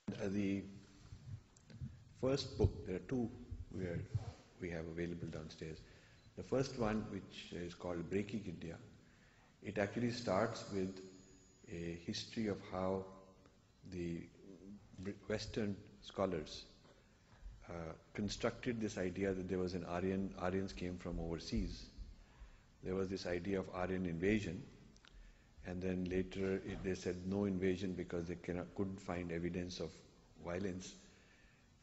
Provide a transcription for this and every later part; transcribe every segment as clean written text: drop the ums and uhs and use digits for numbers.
The first book, there are two where we have available downstairs. The first one, which is called Breaking India, it actually starts with a history of how the Western scholars constructed this idea that there was an Aryans came from overseas. There was this idea of Aryan invasion, and then later they said no invasion because they couldn't find evidence of violence,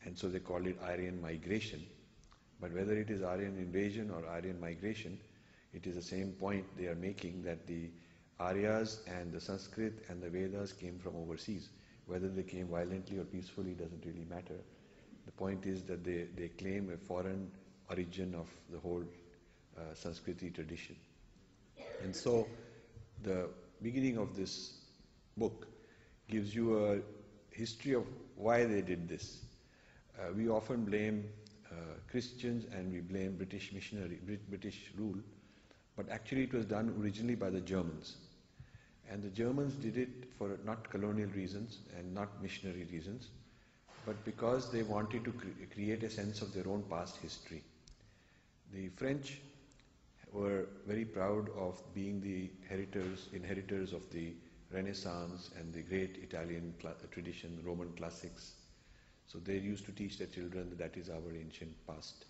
and so they called it Aryan migration. But whether it is Aryan invasion or Aryan migration, it is the same point they are making, that the Aryas and the Sanskrit and the Vedas came from overseas. Whether they came violently or peacefully doesn't really matter. The point is that they claim a foreign origin of the whole Sanskriti tradition. And so the beginning of this book gives you a history of why they did this. We often blame Christians and we blame British rule, but actually it was done originally by the Germans. And the Germans did it for not colonial reasons and not missionary reasons, but because they wanted to create a sense of their own past history. The French were very proud of being the inheritors of the Renaissance and the great Italian tradition, Roman classics. So they used to teach their children that is our ancient past.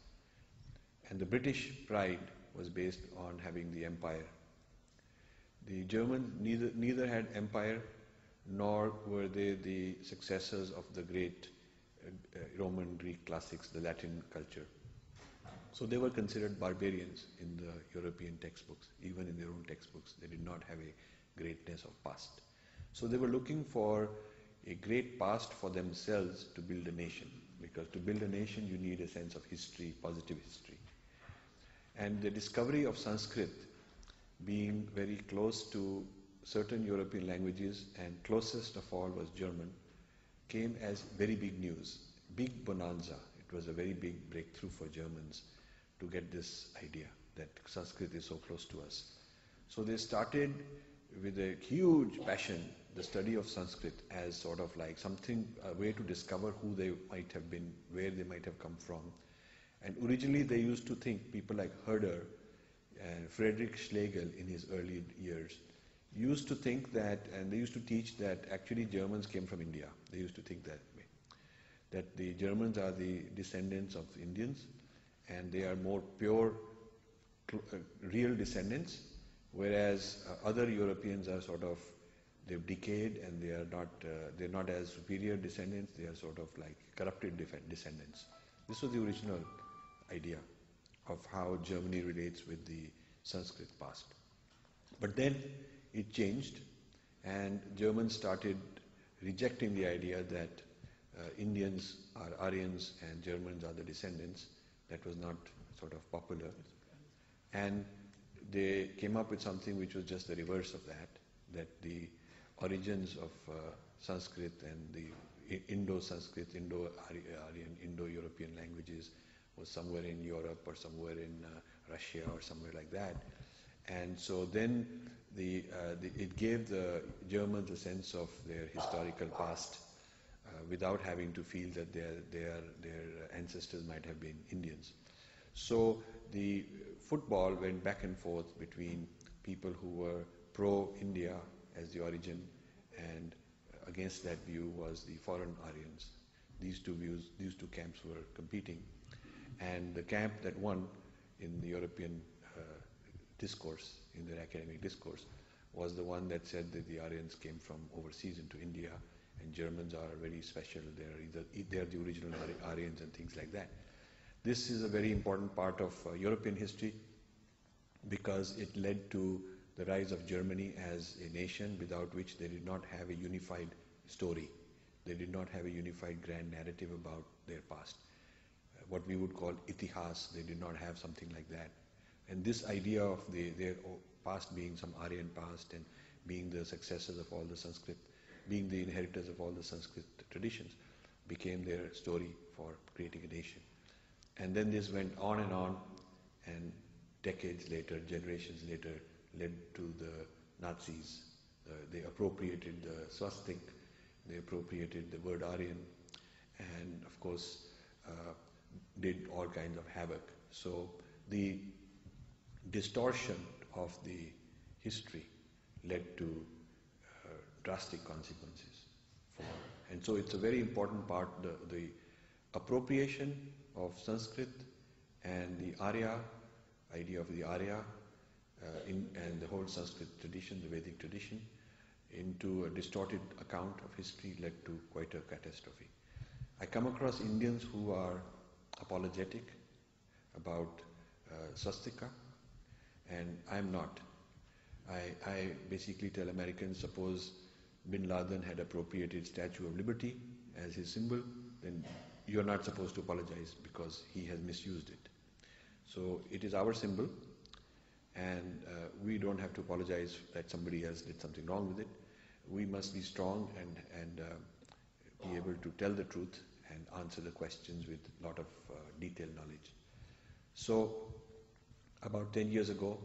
And the British pride was based on having the empire. The Germans neither had empire nor were they the successors of the great Roman Greek classics, the Latin culture. So they were considered barbarians in the European textbooks. Even in their own textbooks, they did not have a greatness of past. So they were looking for a great past for themselves to build a nation, because to build a nation you need a sense of history, positive history. And the discovery of Sanskrit being very close to certain European languages and closest of all was German, came as very big news, big bonanza. It was a very big breakthrough for Germans to get this idea that Sanskrit is so close to us. So they started with a huge passion the study of Sanskrit as sort of like something, a way to discover who they might have been, where they might have come from. And originally they used to think, people like Herder and Friedrich Schlegel in his early years, used to think that, and they used to teach that actually Germans came from India. They used to think that way, that the Germans are the descendants of Indians and they are more pure, real descendants, whereas other Europeans are sort of, they've decayed and they are not, they're not as superior descendants, they are sort of like corrupted descendants. This was the original idea of how Germany relates with the Sanskrit past. But then it changed and Germans started rejecting the idea that Indians are Aryans and Germans are the descendants. That was not sort of popular. And they came up with something which was just the reverse of that, that the origins of Sanskrit and the Indo-Sanskrit, Indo-Aryan, Indo-European languages was somewhere in Europe or somewhere in Russia or somewhere like that. And so then it gave the Germans a sense of their historical past without having to feel that their ancestors might have been Indians. So the football went back and forth between people who were pro-India as the origin, and against that view was the foreign Aryans. These two camps were competing. And the camp that won in the European discourse, in their academic discourse, was the one that said that the Aryans came from overseas into India, and Germans are very special. They're the original Aryans and things like that. This is a very important part of European history because it led to the rise of Germany as a nation without which they did not have a unified story. They did not have a unified grand narrative about their past. What we would call itihas, they did not have something like that. And this idea of their past being some Aryan past and being the successors of all the Sanskrit, being the inheritors of all the Sanskrit traditions, became their story for creating a nation. And then this went on, and decades later, generations later, led to the Nazis. They appropriated the swastika They appropriated the word Aryan and, of course, did all kinds of havoc. So the distortion of the history led to drastic consequences. And so it's a very important part, the appropriation of Sanskrit and the Arya, idea of the Arya, and the whole Sanskrit tradition, the Vedic tradition, into a distorted account of history led to quite a catastrophe. I come across Indians who are apologetic about swastika, and I'm not. I basically tell Americans, suppose Bin Laden had appropriated Statue of Liberty as his symbol, then you're not supposed to apologize because he has misused it. So it is our symbol, and we don't have to apologize that somebody else did something wrong with it. We must be strong and be able to tell the truth and answer the questions with a lot of detailed knowledge. So about 10 years ago,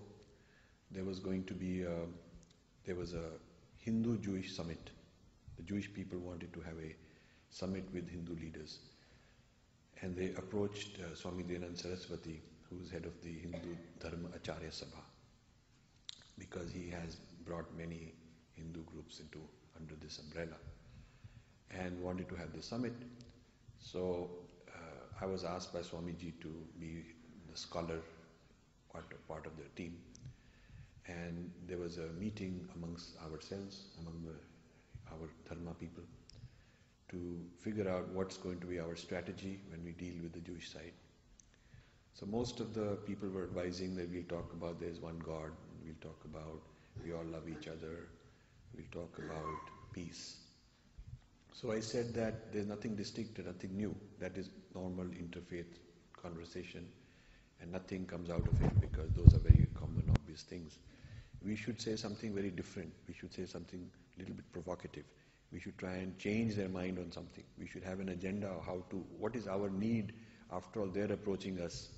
there was a Hindu-Jewish summit. The Jewish people wanted to have a summit with Hindu leaders. And they approached Swami Dayananda Saraswati, who is head of the Hindu Dharma Acharya Sabha, because he has brought many Hindu groups under this umbrella, and wanted to have the summit. So I was asked by Swamiji to be the scholar, part of their team. And there was a meeting amongst ourselves, among our Dharma people, to figure out what's going to be our strategy when we deal with the Jewish side. So most of the people were advising that we'll talk about there's one God, we'll talk about we all love each other, we'll talk about peace. So I said that there's nothing distinct, nothing new. That is normal interfaith conversation, and nothing comes out of it because those are very common, obvious things. We should say something very different. We should say something a little bit provocative. We should try and change their mind on something. We should have an agenda of what is our need. After all, they're approaching us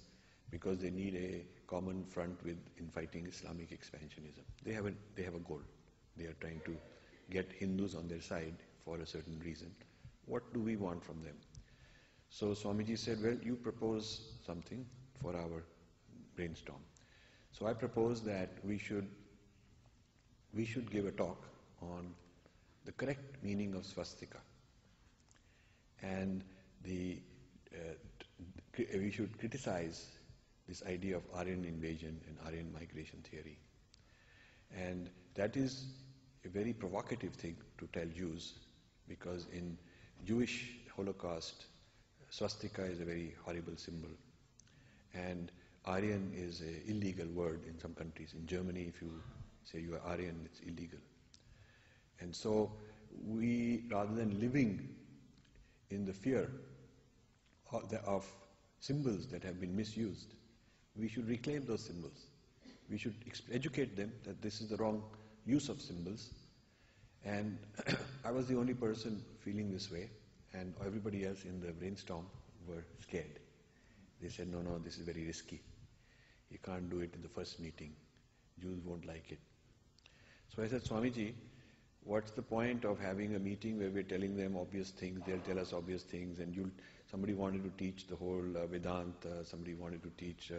because they need a common front in fighting Islamic expansionism. They have a goal. They are trying to get Hindus on their side for a certain reason. What do we want from them? So Swamiji said, well, you propose something for our brainstorm. So I propose that we should give a talk on the correct meaning of swastika, and we should criticize this idea of Aryan invasion and Aryan migration theory. And that is a very provocative thing to tell Jews, because in Jewish Holocaust, swastika is a very horrible symbol, and Aryan is an illegal word in some countries. In Germany, if you say you are Aryan, it's illegal. And so we, rather than living in the fear of symbols that have been misused, we should reclaim those symbols. We should educate them that this is the wrong use of symbols. And I was the only person feeling this way, and everybody else in the brainstorm were scared. They said, no, this is very risky. You can't do it in the first meeting. Jews won't like it. So I said, Swamiji, what's the point of having a meeting where we're telling them obvious things, they'll tell us obvious things, and somebody wanted to teach the whole Vedanta, somebody wanted to teach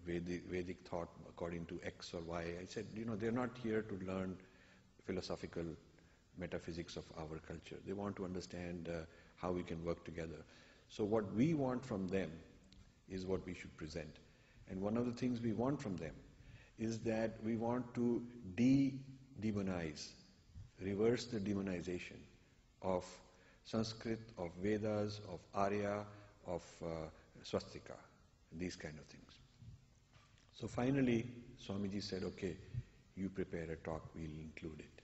Vedic thought according to X or Y. I said, they're not here to learn philosophical metaphysics of our culture. They want to understand how we can work together. So what we want from them is what we should present. And one of the things we want from them is that we want to demonize, reverse the demonization of Sanskrit, of Vedas, of Arya, of swastika, these kind of things. So finally, Swamiji said, okay, you prepare a talk, we'll include it.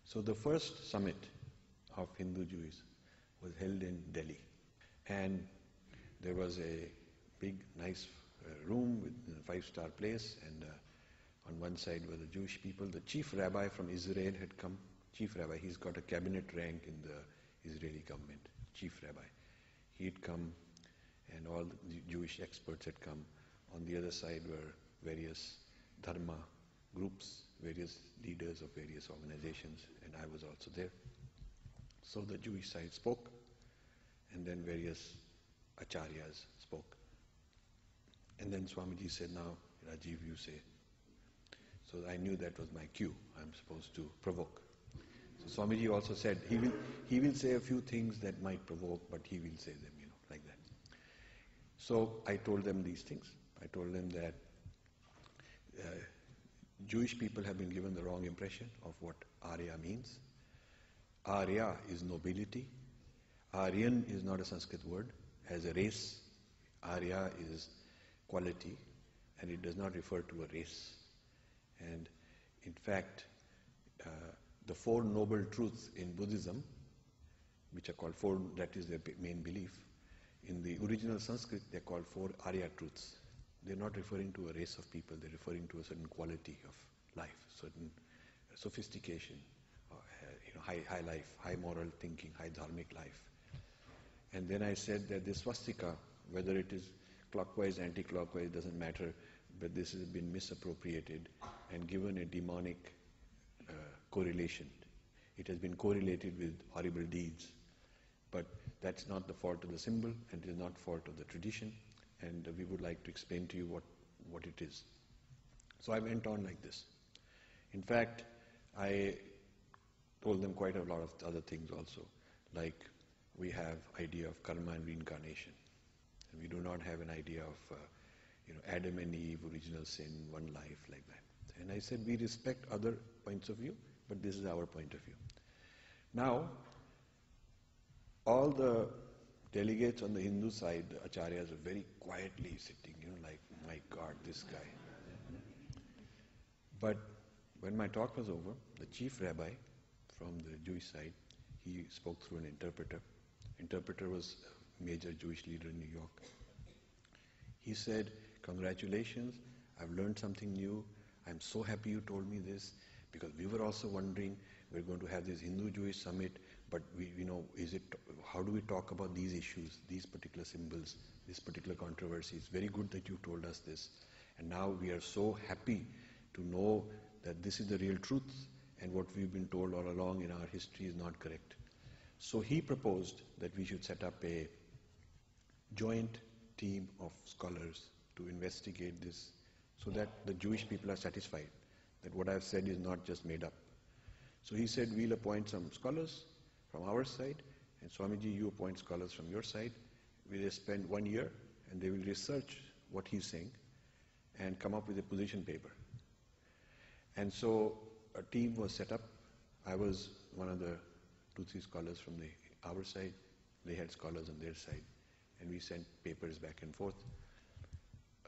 So the first summit of Hindu Jews was held in Delhi. And there was a big, nice room with a 5-star place, and on one side were the Jewish people. The chief rabbi from Israel had come. Chief rabbi, he's got a cabinet rank in the Israeli government, chief rabbi. He'd come, and all the Jewish experts had come. On the other side were various Dharma groups, various leaders of various organizations, and I was also there. So the Jewish side spoke, and then various acharyas spoke. And then Swamiji said, now Rajiv, you say. So I knew that was my cue. I'm supposed to provoke. So Swamiji also said he will say a few things that might provoke, but he will say them, like that. So I told them these things. I told them that Jewish people have been given the wrong impression of what Arya means. Arya is nobility. Aryan is not a Sanskrit word. As a race, Arya is quality, and it does not refer to a race. And in fact, the Four Noble Truths in Buddhism, which are called four, that is their main belief, in the original Sanskrit they're called four Arya Truths. They're not referring to a race of people, they're referring to a certain quality of life, certain sophistication, high life, high moral thinking, high dharmic life. And then I said that this swastika, whether it is clockwise, anti-clockwise, doesn't matter, but this has been misappropriated and given a demonic correlation. It has been correlated with horrible deeds. But that's not the fault of the symbol, and it is not fault of the tradition, and we would like to explain to you what it is. So I went on like this. In fact, I told them quite a lot of other things also, like we have idea of karma and reincarnation, and we do not have an idea of Adam and Eve, original sin, one life, like that. And I said we respect other points of view, but this is our point of view. Now, all the delegates on the Hindu side, the acharyas, are very quietly sitting, like, my God, this guy. But when my talk was over, the chief rabbi from the Jewish side, he spoke through an interpreter. Interpreter was a major Jewish leader in New York. He said, congratulations, I've learned something new. I'm so happy you told me this, because we were also wondering, we're going to have this Hindu-Jewish summit, but how do we talk about these issues, these particular symbols, this particular controversy? It's very good that you told us this. And now we are so happy to know that this is the real truth, and what we've been told all along in our history is not correct. So he proposed that we should set up a joint team of scholars to investigate this, so that the Jewish people are satisfied that what I've said is not just made up. So he said, we'll appoint some scholars from our side, and Swamiji, you appoint scholars from your side. We'll spend 1 year, and they will research what he's saying and come up with a position paper. And so a team was set up. I was one of the 2-3 scholars from our side. They had scholars on their side, and we sent papers back and forth.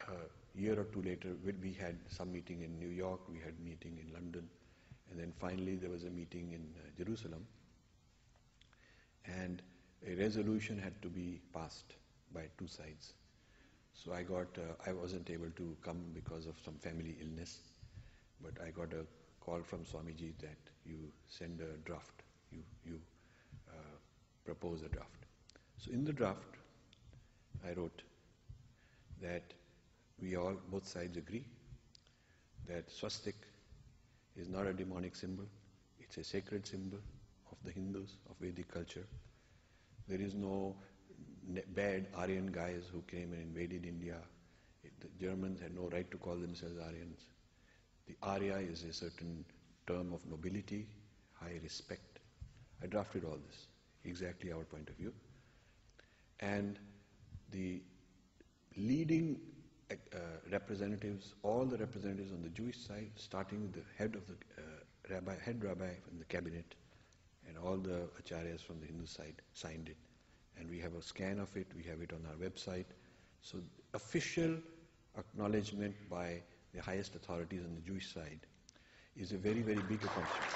A year or two later, we had some meeting in New York, we had meeting in London, and then finally there was a meeting in Jerusalem, and a resolution had to be passed by 2 sides. So I wasn't able to come because of some family illness, but I got a call from Swamiji that you send a draft, you propose a draft. So in the draft, I wrote that both sides agree that swastik is not a demonic symbol, it's a sacred symbol of the Hindus, of Vedic culture. There is no bad Aryan guys who came and invaded India. The Germans had no right to call themselves Aryans. The Arya is a certain term of nobility, high respect. I drafted all this, exactly our point of view. And the leading representatives, all the representatives on the Jewish side, starting with the head of the head rabbi from the cabinet, and all the acharyas from the Hindu side signed it. And we have a scan of it, we have it on our website. So official acknowledgement by the highest authorities on the Jewish side is a very, very big accomplishment.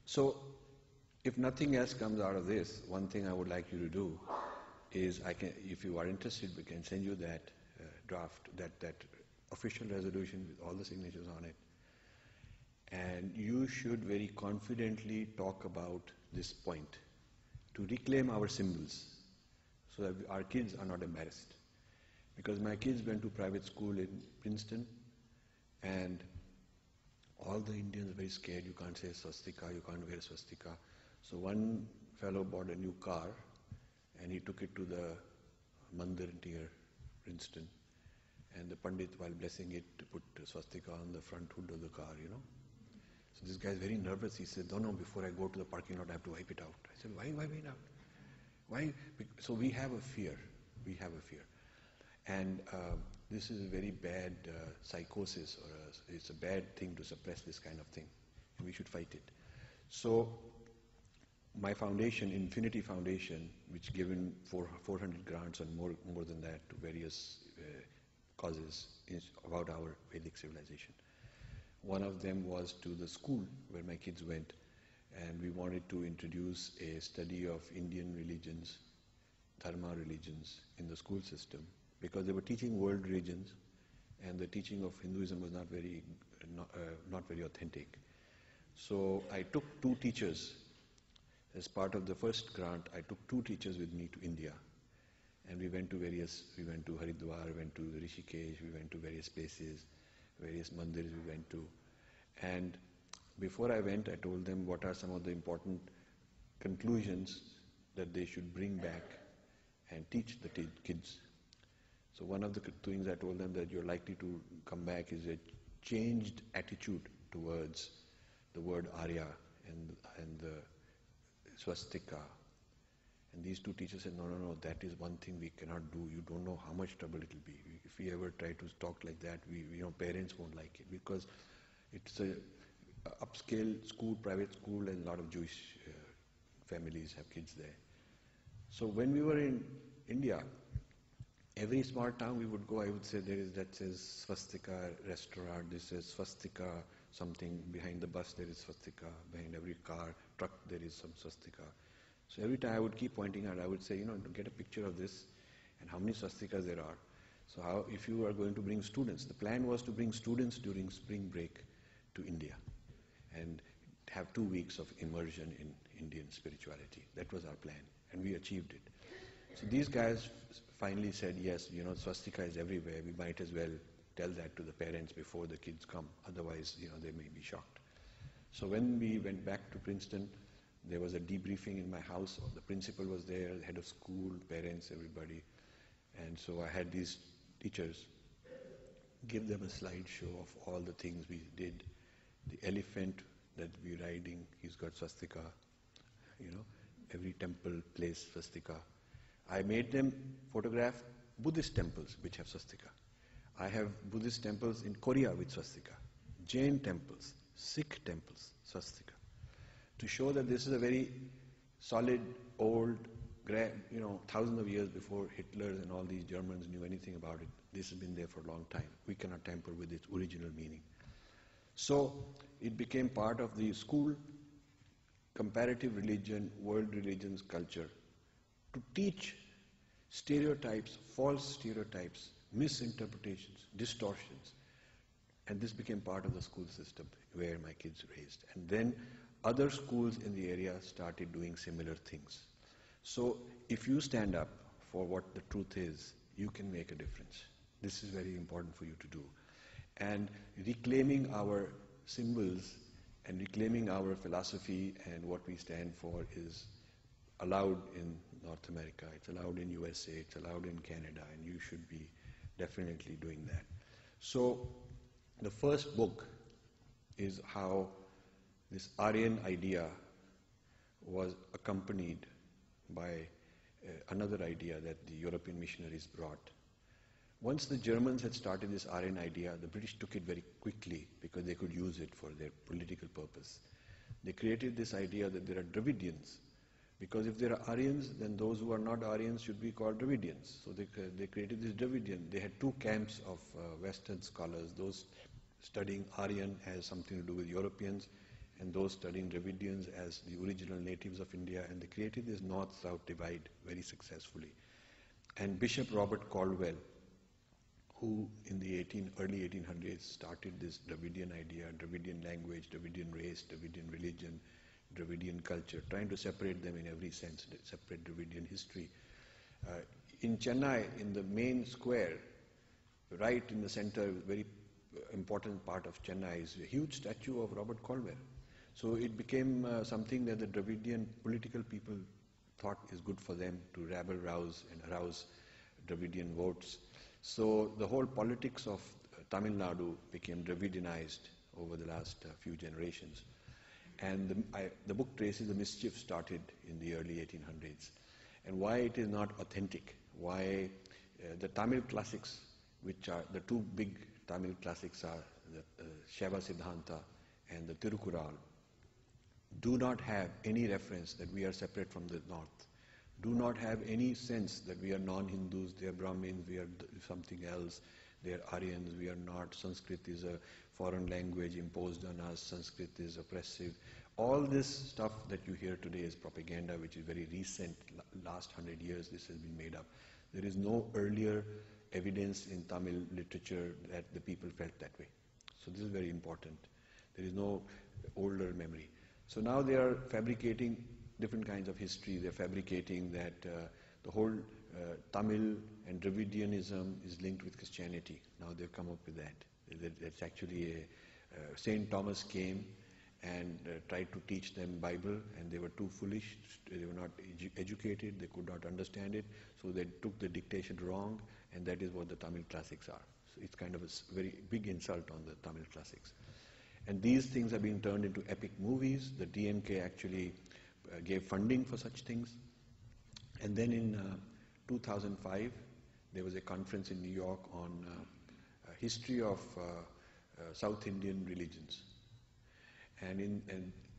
So, if nothing else comes out of this, one thing I would like you to do is, if you are interested, we can send you that draft, that official resolution with all the signatures on it. And you should very confidently talk about this point to reclaim our symbols so that our kids are not embarrassed. Because my kids went to private school in Princeton, and all the Indians were very scared. You can't say swastika, you can't wear swastika. So one fellow bought a new car and he took it to the mandir near Princeton. And the Pandit, while blessing it, put swastika on the front hood of the car, you know. So this guy is very nervous. He said, no, before I go to the parking lot, I have to wipe it out. I said, why wipe it out? Why? So we have a fear. We have a fear. And this is a very bad psychosis, or it's a bad thing to suppress this kind of thing. And we should fight it. So my foundation, Infinity Foundation, which given 400 grants and more than that to various causes, is about our Vedic civilization. One of them was to the school where my kids went, and we wanted to introduce a study of Indian religions, Dharma religions, in the school system, because they were teaching world religions, and the teaching of Hinduism was not very authentic. So I took 2 teachers. As part of the first grant, I took 2 teachers with me to India. And we went to Haridwar, we went to Rishikesh, we went to various places, various mandirs we went to. And before I went, I told them what are some of the important conclusions that they should bring back and teach the kids. So one of the things I told them that you're likely to come back is a changed attitude towards the word Arya and the swastika. And these 2 teachers said, no, that is one thing we cannot do. You don't know how much trouble it will be. If we ever try to talk like that, parents won't like it, because it's a upscale school, private school, and a lot of Jewish families have kids there. So when we were in India, every small town we would go, I would say that says swastika restaurant, this says swastika something, behind the bus there is swastika, behind every truck there is some swastika. So every time I would keep pointing out, I would say, get a picture of this and how many swastikas there are. So if you are going to bring students, the plan was to bring students during spring break to India and have 2 weeks of immersion in Indian spirituality. That was our plan, and we achieved it. So these guys finally said, yes, swastika is everywhere. We might as well tell that to the parents before the kids come. Otherwise, they may be shocked. So when we went back to Princeton, there was a debriefing in my house. The principal was there, the head of school, parents, everybody. And so I had these teachers give them a slideshow of all the things we did. The elephant that we're riding, he's got swastika. Every temple place swastika. I made them photograph Buddhist temples which have swastika. I have Buddhist temples in Korea with swastika, Jain temples, Sikh temples, swastika, to show that this is a very solid, old, thousands of years before Hitler and all these Germans knew anything about it. This has been there for a long time. We cannot tamper with its original meaning. So it became part of the school comparative religion, world religions culture, to teach stereotypes, false stereotypes, misinterpretations, distortions. And this became part of the school system where my kids raised. And then other schools in the area started doing similar things. So if you stand up for what the truth is, you can make a difference. This is very important for you to do. And reclaiming our symbols and reclaiming our philosophy and what we stand for is allowed in North America, it's allowed in USA, it's allowed in Canada, and you should be definitely doing that. So the first book is how this Aryan idea was accompanied by another idea that the European missionaries brought. Once the Germans had started this Aryan idea, the British took it very quickly because they could use it for their political purpose. They created this idea that there are Dravidians, because if there are Aryans, then those who are not Aryans should be called Dravidians. So they created this Dravidian. They had 2 camps of Western scholars, those studying Aryan as something to do with Europeans, and those studying Dravidians as the original natives of India, and they created this north-south divide very successfully. And Bishop Robert Caldwell, who in the early 1800s started this Dravidian idea, Dravidian language, Dravidian race, Dravidian religion, Dravidian culture, trying to separate them in every sense, separate Dravidian history. In Chennai, in the main square, right in the center, very important part of Chennai is a huge statue of Robert Colwell. So it became something that the Dravidian political people thought is good for them to rabble-rouse and arouse Dravidian votes. So the whole politics of Tamil Nadu became Dravidianized over the last few generations. And the book traces the mischief started in the early 1800s and why it is not authentic, why the Tamil classics, which are the two big Tamil classics are the Shaiva Siddhanta and the Tirukural, do not have any reference that we are separate from the North, do not have any sense that we are non-Hindus, they are Brahmins, we are something else, they are Aryans, we are not, Sanskrit is a foreign language imposed on us, Sanskrit is oppressive. All this stuff that you hear today is propaganda, which is very recent, last 100 years this has been made up. There is no earlier evidence in Tamil literature that the people felt that way. So this is very important. There is no older memory. So now they are fabricating different kinds of history. They are fabricating that the whole Tamil and Dravidianism is linked with Christianity. Now they've come up with that. That's actually Saint Thomas came and tried to teach them Bible, and they were too foolish. They were not educated. They could not understand it. So they took the dictation wrong, and that is what the Tamil classics are. So it's kind of a very big insult on the Tamil classics. And these things are being turned into epic movies. The DMK actually gave funding for such things. And then in 2005, there was a conference in New York on history of South Indian religions. And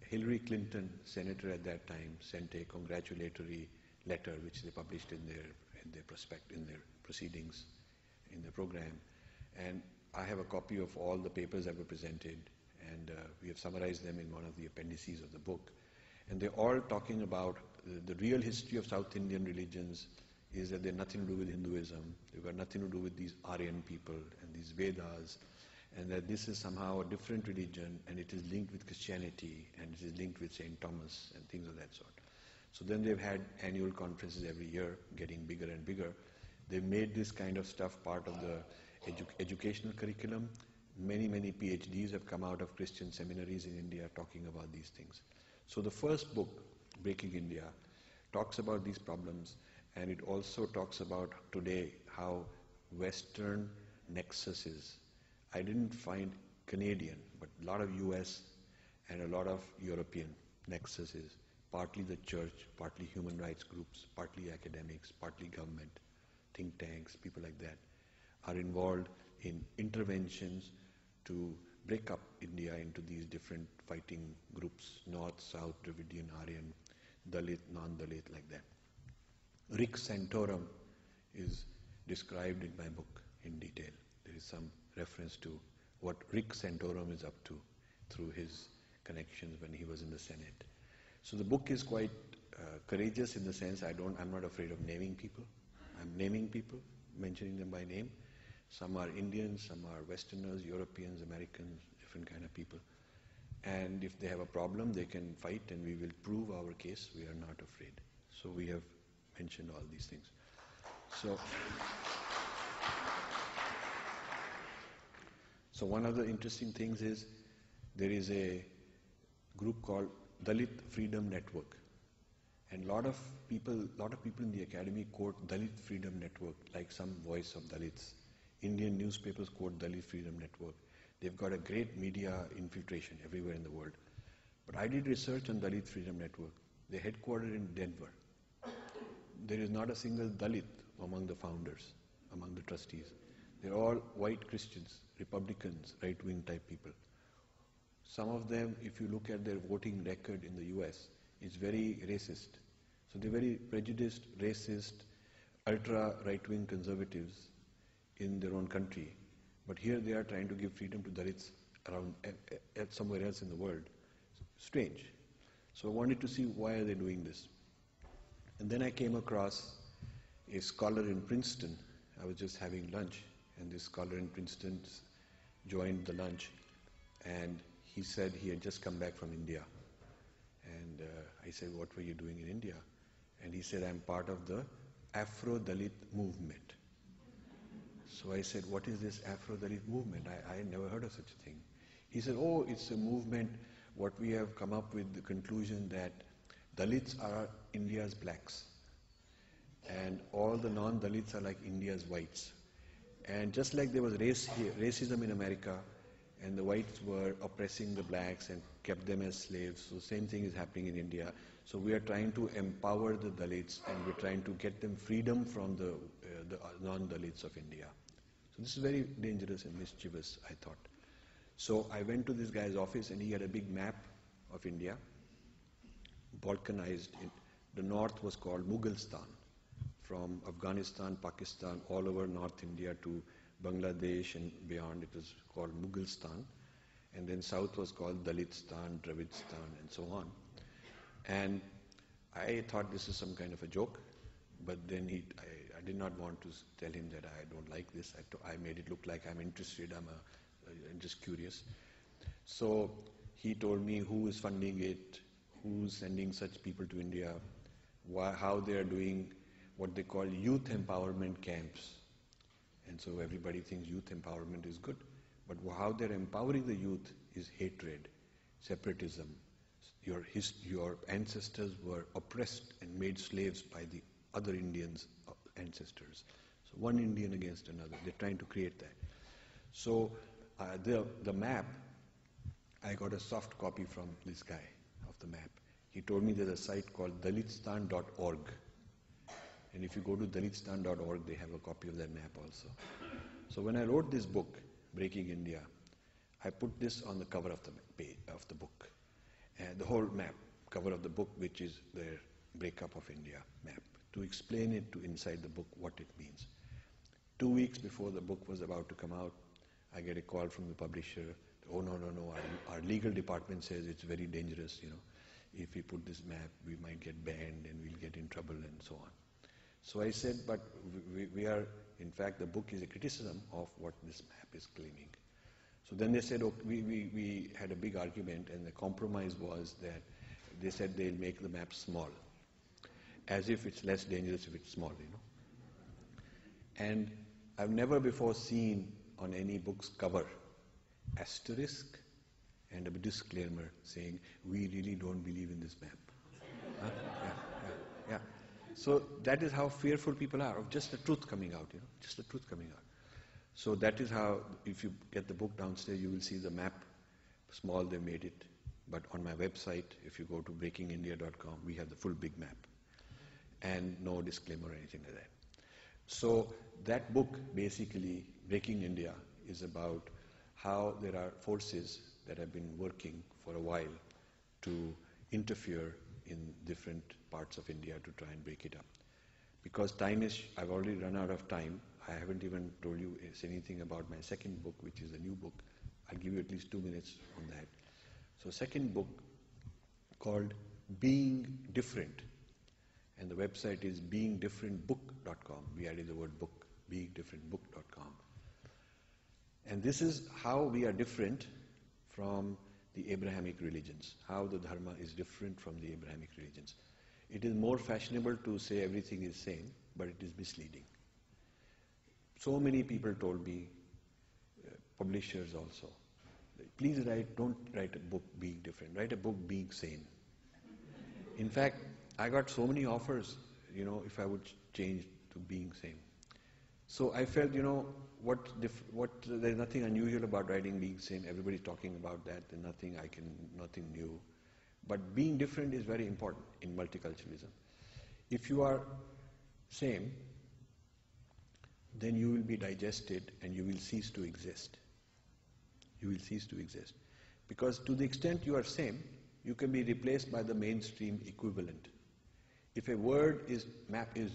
Hillary Clinton, senator at that time, sent a congratulatory letter which they published in their proceedings, in the program. And I have a copy of all the papers that were presented, and we have summarized them in one of the appendices of the book. And they're all talking about the real history of South Indian religions is that they're nothing to do with Hinduism. They've got nothing to do with these Aryan people and these Vedas, and that this is somehow a different religion, and it is linked with Christianity, and it is linked with St. Thomas and things of that sort. So then they've had annual conferences every year, getting bigger and bigger. They've made this kind of stuff part of the educational curriculum. Many, many PhDs have come out of Christian seminaries in India talking about these things. So the first book, Breaking India, talks about these problems, and it also talks about today how Western nexus is. I didn't find Canadian, but a lot of US and a lot of European nexus is. Partly the church, partly human rights groups, partly academics, partly government, think tanks, people like that, are involved in interventions to break up India into these different fighting groups, North, South, Dravidian, Aryan, Dalit, non-Dalit, like that. Rick Santorum is described in my book in detail. There is some reference to what Rick Santorum is up to through his connections when he was in the Senate. So the book is quite courageous in the sense I'm not afraid of naming people. I'm naming people, mentioning them by name. Some are Indians, some are Westerners, Europeans, Americans, different kind of people. And if they have a problem, they can fight, and we will prove our case. We are not afraid. So we have mentioned all these things. So one of the interesting things is there is a group called Dalit Freedom Network, and a lot of people in the academy quote Dalit Freedom Network like some voice of Dalits. Indian newspapers quote Dalit Freedom Network. They've got a great media infiltration everywhere in the world. But I did research on Dalit Freedom Network. They're headquartered in Denver. There is not a single Dalit among the founders, among the trustees. They're all white Christians, Republicans, right-wing type people. Some of them, if you look at their voting record in the US, is very racist. So they're very prejudiced, racist, ultra-right-wing conservatives in their own country. But here they are trying to give freedom to Dalits around somewhere else in the world. Strange. So I wanted to see why are they doing this. And then I came across a scholar in Princeton. I was just having lunch, and this scholar in Princeton joined the lunch, and he said he had just come back from India. And I said, what were you doing in India? And he said, I'm part of the Afro-Dalit movement. So I said, what is this Afro-Dalit movement? I had never heard of such a thing. He said, oh, it's a movement, what we have come up with the conclusion that Dalits are India's blacks. And all the non-Dalits are like India's whites. And just like there was racism in America, and the whites were oppressing the blacks and kept them as slaves, so same thing is happening in India. So we are trying to empower the Dalits, and we're trying to get them freedom from the non-Dalits of India. So this is very dangerous and mischievous, I thought. So I went to this guy's office, and he had a big map of India, balkanized. The north was called Mughalistan, from Afghanistan, Pakistan, all over North India to Bangladesh and beyond. It was called Mughalistan. And then south was called Dalitistan, Dravidstan, and so on. And I thought this is some kind of a joke, but then I did not want to tell him that I don't like this. I made it look like I'm interested, I'm just curious. So he told me who is funding it, who's sending such people to India, how they are doing what they call youth empowerment camps. And so everybody thinks youth empowerment is good. But how they're empowering the youth is hatred, separatism. Your ancestors were oppressed and made slaves by the other Indians' ancestors. So one Indian against another. They're trying to create that. So the map, I got a soft copy from this guy of the map. He told me there's a site called Dalitistan.org. And if you go to Dalitistan.org, they have a copy of that map also. So when I wrote this book, Breaking India, I put this on the cover of the page of the book. And the whole map, cover of the book, which is their breakup of India map, to explain it to inside the book what it means. 2 weeks before the book was about to come out, I get a call from the publisher. Oh, no, our legal department says it's very dangerous, If we put this map, we might get banned and we'll get in trouble and so on. So I said, but we are, in fact, the book is a criticism of what this map is claiming. So then they said, okay, we had a big argument, and the compromise was that they said they'll make the map small, as if it's less dangerous if it's small, And I've never before seen on any book's cover asterisk and a disclaimer saying, we really don't believe in this map. Huh? Yeah. So that is how fearful people are of just the truth coming out, just the truth coming out. So that is how, if you get the book downstairs, you will see the map. Small, they made it. But on my website, if you go to breakingindia.com, we have the full big map. And no disclaimer or anything like that. So that book, basically, Breaking India, is about how there are forces that have been working for a while to interfere in different parts of India to try and break it up. Because time is, I've already run out of time. I haven't even told you anything about my second book, which is a new book. I'll give you at least 2 minutes on that. So second book called Being Different. And the website is beingdifferentbook.com. We added the word book, beingdifferentbook.com. And this is how we are different from the Abrahamic religions, how the Dharma is different from the Abrahamic religions. It is more fashionable to say everything is same, but it is misleading. So many people told me, publishers also, please don't write a book being different, write a book being sane. In fact, I got so many offers, if I would change to being sane. So I felt, there's nothing unusual about writing being sane. Everybody's talking about that. There's nothing new. But being different is very important in multiculturalism. If you are same, then you will be digested and you will cease to exist. You will cease to exist. Because to the extent you are same, you can be replaced by the mainstream equivalent. If a word is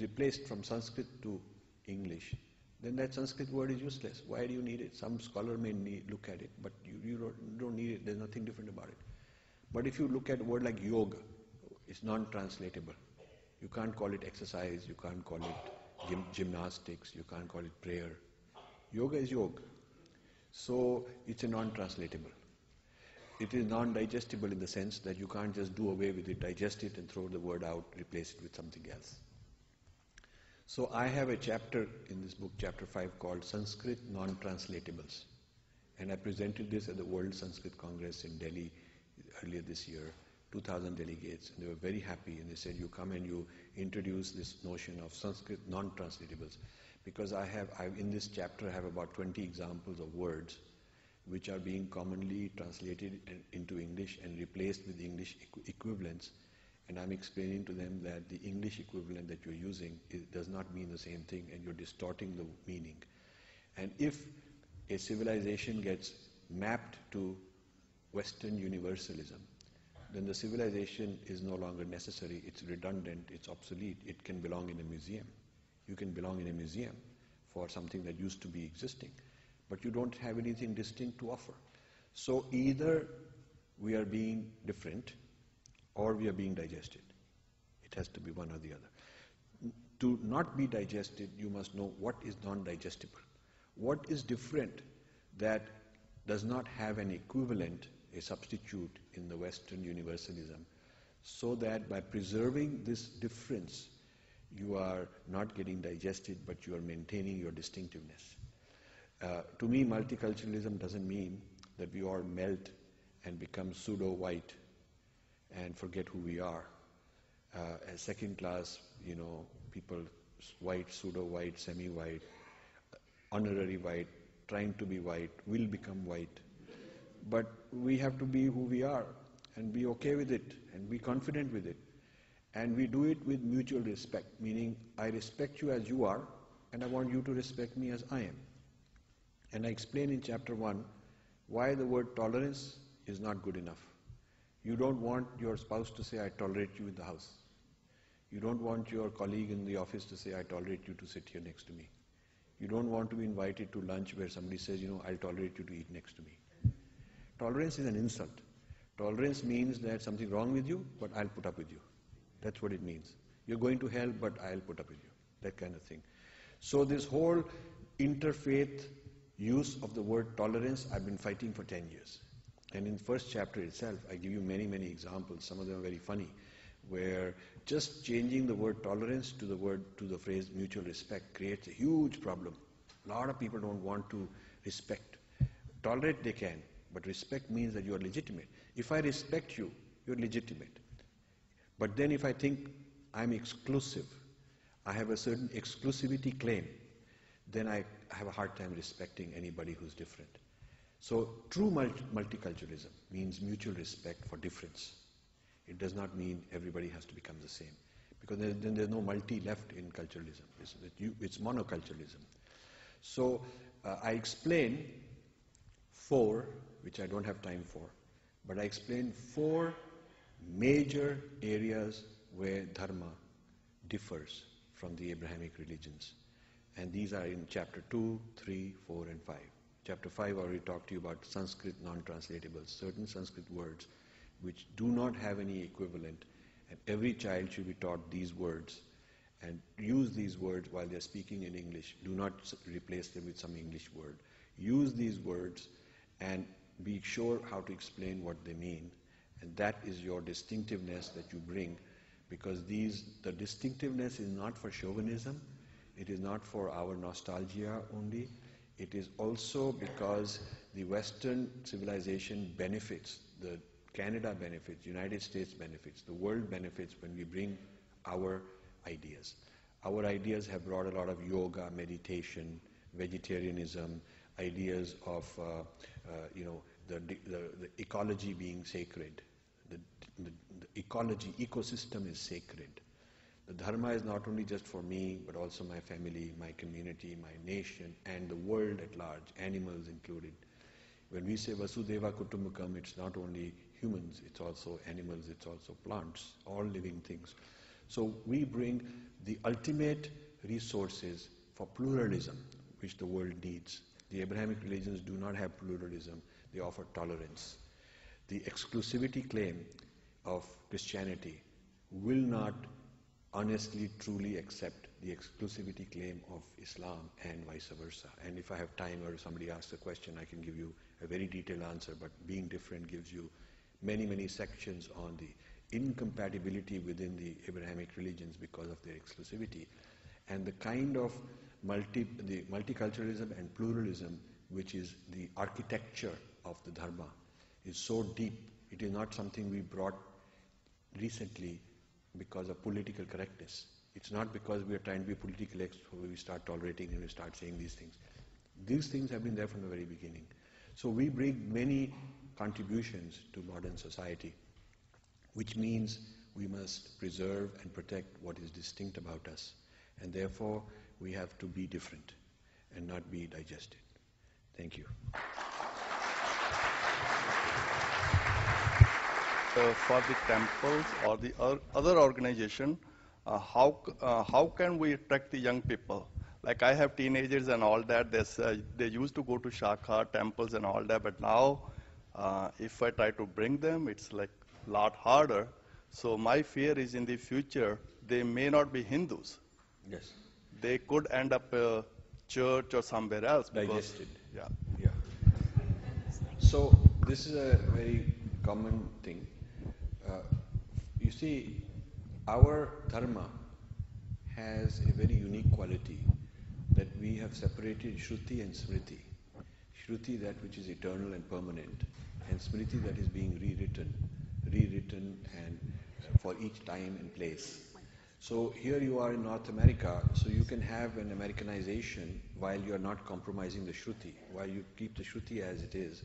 replaced from Sanskrit to English, then that Sanskrit word is useless. Why do you need it? Some scholar may look at it, but you don't need it. There's nothing different about it. But if you look at a word like yoga, it's non-translatable. You can't call it exercise, you can't call it gymnastics, you can't call it prayer. Yoga is yoga. So it's a non-translatable. It is non-digestible in the sense that you can't just do away with it, digest it and throw the word out, replace it with something else. So I have a chapter in this book, chapter 5, called Sanskrit Non-Translatables. And I presented this at the World Sanskrit Congress in Delhi earlier this year, 2,000 delegates, and they were very happy, and they said, you come and you introduce this notion of Sanskrit non-translatables. Because in this chapter I have about 20 examples of words which are being commonly translated into English and replaced with English equivalents. And I'm explaining to them that the English equivalent that you're using does not mean the same thing, and you're distorting the meaning. And if a civilization gets mapped to Western universalism, then the civilization is no longer necessary, it's redundant, it's obsolete, it can belong in a museum. You can belong in a museum for something that used to be existing, but you don't have anything distinct to offer. So either we are being different or we are being digested. It has to be one or the other. To not be digested, you must know what is non-digestible. What is different that does not have an equivalent, a substitute in the Western universalism, so that by preserving this difference, you are not getting digested, but you are maintaining your distinctiveness. To me, multiculturalism doesn't mean that we all melt and become pseudo-white and forget who we are. As second class, people, white, pseudo-white, semi-white, honorary white, trying to be white, will become white. But we have to be who we are and be okay with it and be confident with it. And we do it with mutual respect, meaning I respect you as you are and I want you to respect me as I am. And I explain in chapter 1 why the word tolerance is not good enough. You don't want your spouse to say, I tolerate you in the house. You don't want your colleague in the office to say, I tolerate you to sit here next to me. You don't want to be invited to lunch where somebody says, I'll tolerate you to eat next to me. Tolerance is an insult. Tolerance means there's something wrong with you, but I'll put up with you. That's what it means. You're going to hell, but I'll put up with you. That kind of thing. So this whole interfaith use of the word tolerance, I've been fighting for 10 years. And in the first chapter itself, I give you many, many examples. Some of them are very funny, where just changing the word tolerance to the phrase mutual respect creates a huge problem. A lot of people don't want to respect. Tolerate they can, but respect means that you are legitimate. If I respect you, you're legitimate. But then if I think I'm exclusive, I have a certain exclusivity claim, then I have a hard time respecting anybody who's different. So true multiculturalism means mutual respect for difference. It does not mean everybody has to become the same, because then there's no multi left in culturalism. It's monoculturalism. So I explain 4, which I don't have time for, but I explain 4 major areas where Dharma differs from the Abrahamic religions. And these are in chapter 2, 3, 4, and 5. Chapter 5 I already talked to you about Sanskrit non-translatables, certain Sanskrit words which do not have any equivalent, and every child should be taught these words and use these words while they're speaking in English. Do not replace them with some English word. Use these words and be sure how to explain what they mean, and that is your distinctiveness that you bring, because the distinctiveness is not for chauvinism, it is not for our nostalgia only, it is also because the Western civilization benefits, the Canada benefits, United States benefits, the world benefits when we bring our ideas. Our ideas have brought a lot of yoga, meditation, vegetarianism, ideas of the ecology being sacred. The ecosystem is sacred. The Dharma is not only just for me, but also my family, my community, my nation, and the world at large, animals included. When we say Vasudeva Kutumbakam, it's not only humans, it's also animals, it's also plants, all living things. So we bring the ultimate resources for pluralism, which the world needs. The Abrahamic religions do not have pluralism, they offer tolerance. The exclusivity claim of Christianity will not honestly, truly accept the exclusivity claim of Islam and vice versa. And if I have time or somebody asks a question, I can give you a very detailed answer, but being different gives you many, many sections on the incompatibility within the Abrahamic religions because of their exclusivity. And the kind of the multiculturalism and pluralism, which is the architecture of the Dharma, is so deep. It is not something we brought recently because of political correctness. It's not because we are trying to be politically correct we start tolerating and we start saying these things. These things have been there from the very beginning. So we bring many contributions to modern society, which means we must preserve and protect what is distinct about us. And therefore, we have to be different and not be digested. Thank you. For the temples or the other organization, how can we attract the young people? Like I have teenagers and all that. They used to go to Shakha temples and all that, but now if I try to bring them, it's like a lot harder. So my fear is in the future they may not be Hindus. Yes. They could end up a church or somewhere else. Digested. Yeah. Yeah. So this is a very common thing. You see, our Dharma has a very unique quality that we have separated Shruti and Smriti. Shruti, that which is eternal and permanent, and Smriti, that is being rewritten and for each time and place. So here you are in North America, so you can have an Americanization while you are not compromising the Shruti, while you keep the Shruti as it is.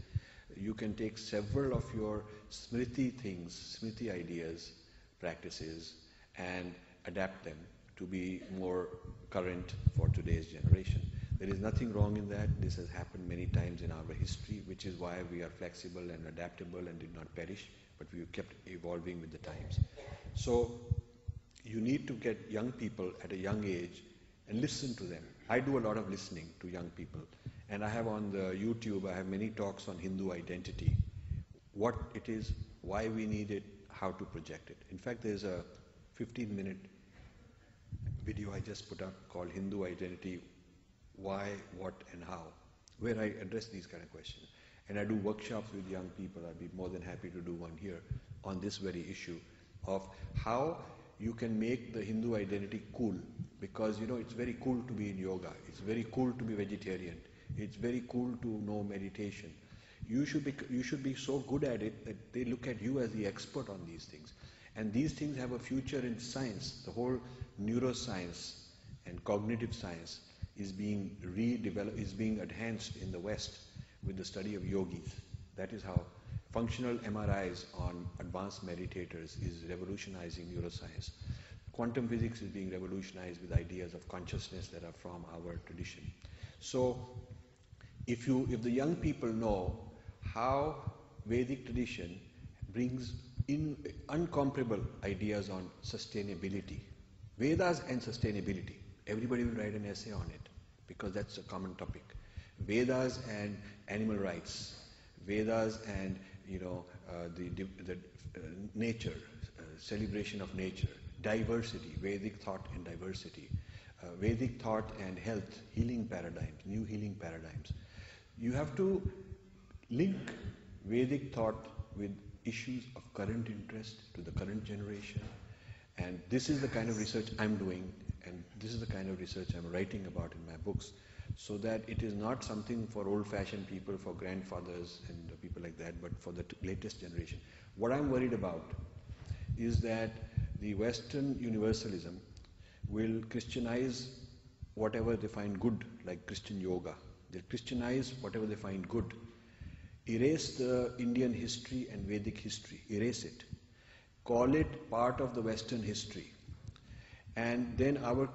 You can take several of your Smriti things, Smriti ideas, practices, and adapt them to be more current for today's generation. There is nothing wrong in that. This has happened many times in our history, which is why we are flexible and adaptable and did not perish, but we kept evolving with the times. So you need to get young people at a young age and listen to them. I do a lot of listening to young people. And I have on the YouTube, I have many talks on Hindu identity, what it is, why we need it, how to project it. In fact, there's a 15-minute video I just put up called Hindu Identity, Why, What and How, where I address these kind of questions. And I do workshops with young people. I'd be more than happy to do one here on this very issue of how you can make the Hindu identity cool. Because, you know, it's very cool to be in yoga. It's very cool to be vegetarian. It's very cool to know meditation. You should be so good at it that they look at you as the expert on these things. And these things have a future in science. The whole neuroscience and cognitive science is being redeveloped, is being enhanced in the West with the study of yogis. That is how functional MRIs on advanced meditators is revolutionizing neuroscience. Quantum physics is being revolutionized with ideas of consciousness that are from our tradition. So if the young people know how Vedic tradition brings in incomparable ideas on sustainability, Vedas and sustainability, everybody will write an essay on it because that's a common topic. Vedas and animal rights, Vedas and the nature, celebration of nature, diversity, Vedic thought and diversity, Vedic thought and health, healing paradigms, new healing paradigms. You have to link Vedic thought with issues of current interest to the current generation. And this is the kind of research I'm doing, and this is the kind of research I'm writing about in my books, so that it is not something for old-fashioned people, for grandfathers and people like that, but for the latest generation. What I'm worried about is that the Western universalism will Christianize whatever they find good, like Christian yoga. They'll Christianize whatever they find good. Erase the Indian history and Vedic history. Erase it. Call it part of the Western history. And then our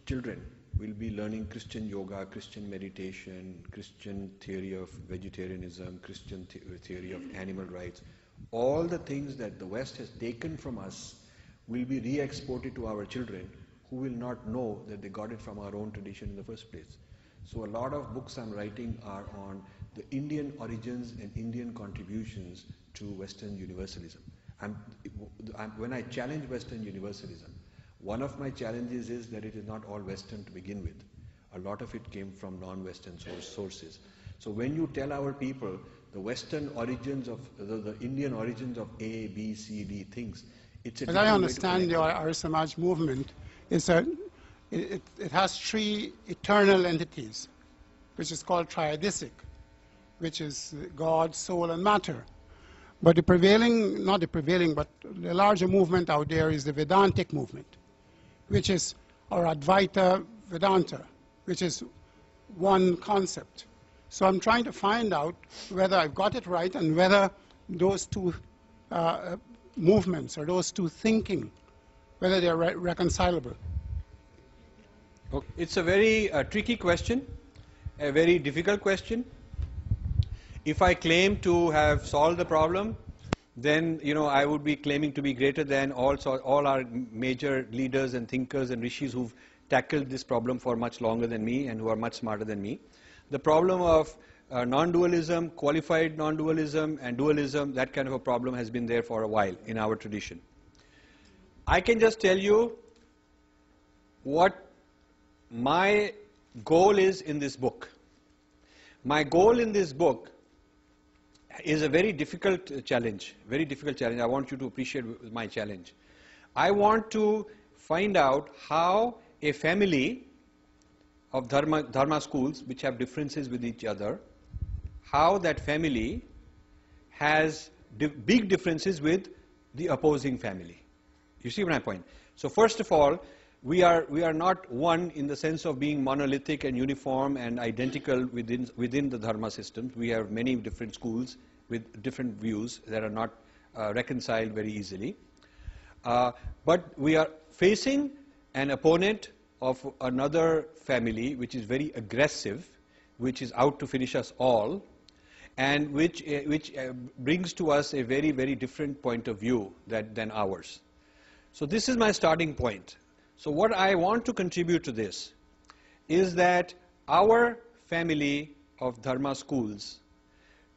children will be learning Christian yoga, Christian meditation, Christian theory of vegetarianism, Christian theory of animal rights. All the things that the West has taken from us will be re-exported to our children, who will not know that they got it from our own tradition in the first place. So a lot of books I'm writing are on the Indian origins and Indian contributions to Western universalism. When I challenge Western universalism, one of my challenges is that it is not all Western to begin with. A lot of it came from non-Western sources. So when you tell our people the Western origins of, the Indian origins of A, B, C, D things, it's a As I understand your Arya Samaj movement, it's it has three eternal entities, which is called triadic, which is God, soul, and matter. But the prevailing, not the prevailing, but the larger movement out there is the Vedantic movement, which is, or Advaita Vedanta, which is one concept. So I'm trying to find out whether I've got it right and whether those two movements or those two thinking, whether they're reconcilable. Okay. It's a very tricky question, a very difficult question. If I claim to have solved the problem, then I would be claiming to be greater than all our major leaders and thinkers and rishis who've tackled this problem for much longer than me and who are much smarter than me. The problem of non-dualism, qualified non-dualism, and dualism, that kind of a problem has been there for a while in our tradition. I can just tell you what my goal is in this book. My goal in this book is a very difficult challenge, very difficult challenge. I want you to appreciate my challenge. I want to find out how a family of Dharma schools which have differences with each other, how that family has big differences with the opposing family. You see my point? So first of all, we are not one in the sense of being monolithic and uniform and identical within the Dharma systems. We have many different schools with different views that are not reconciled very easily. But we are facing an opponent of another family which is very aggressive, which is out to finish us all, and which brings to us a very, very different point of view than ours. So this is my starting point. So what I want to contribute to this is that our family of Dharma schools,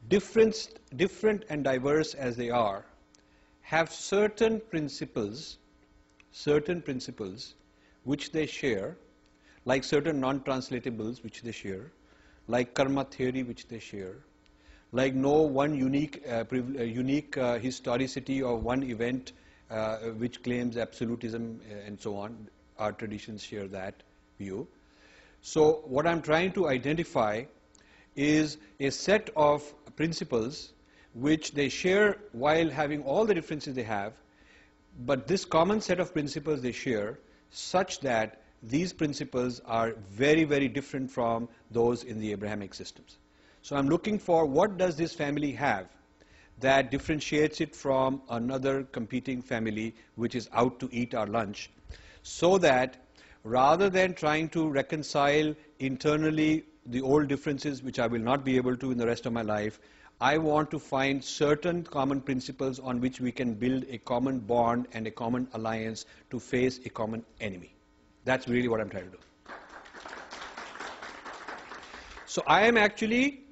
different and diverse as they are, have certain principles which they share, like certain non-translatables which they share, like karma theory which they share, like no one unique historicity of one event which claims absolutism and so on. Our traditions share that view. So what I'm trying to identify is a set of principles which they share while having all the differences they have, but this common set of principles they share such that these principles are very, very different from those in the Abrahamic systems. So I'm looking for what does this family have that differentiates it from another competing family which is out to eat our lunch, so that rather than trying to reconcile internally the old differences, which I will not be able to in the rest of my life, I want to find certain common principles on which we can build a common bond and a common alliance to face a common enemy. That's really what I'm trying to do. So I am actually